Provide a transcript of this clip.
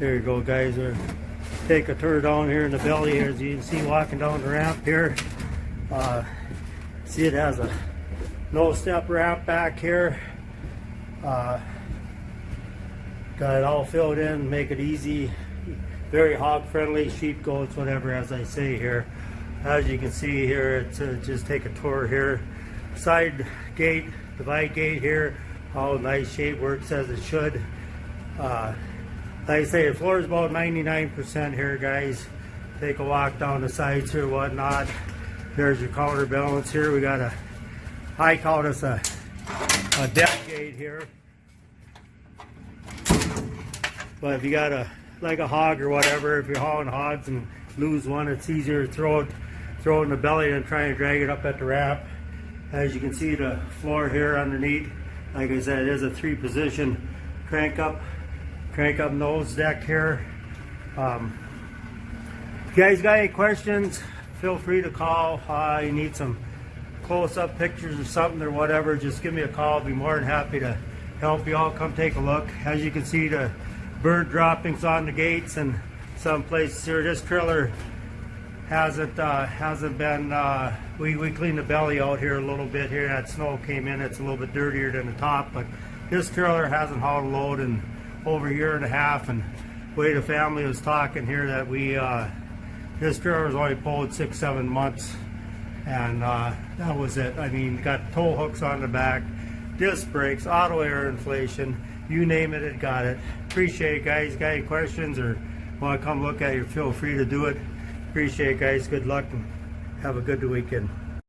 There you go, guys. We'll take a tour down here in the belly here, as you can see walking down the ramp here. See, it has a no step ramp back here. Got it all filled in, make it easy. Very hog friendly, sheep, goats, whatever, as I say here. As you can see here, it's just take a tour here. Side gate, divide gate here, all nice shape, works as it should. Like I say, the floor is about 99% here, guys. Take a walk down the sides here, whatnot. There's your counterbalance here. We got I call this a deck gate here. But if you got like a hog or whatever, if you're hauling hogs and lose one, it's easier to throw it in the belly than try and drag it up at the ramp. As you can see, the floor here underneath, like I said, it is a 3-position crank up nose deck here. If you guys got any questions, feel free to call. You need some close-up pictures or something or whatever, just give me a call. I'll be more than happy to help you all. Come take a look. As you can see, the bird droppings on the gates and some places here. This trailer hasn't been, we cleaned the belly out here a little bit here. That snow came in, it's a little bit dirtier than the top, but this trailer hasn't hauled a load in over a year and a half. And the way the family was talking here, that this trailer was only pulled 6-7 months, and that was it. I mean, got tow hooks on the back, disc brakes, auto air inflation, you name it, it got it. Appreciate it, guys. Got any questions or want to come look at it, feel free to do it. Appreciate it, guys. Good luck and have a good weekend.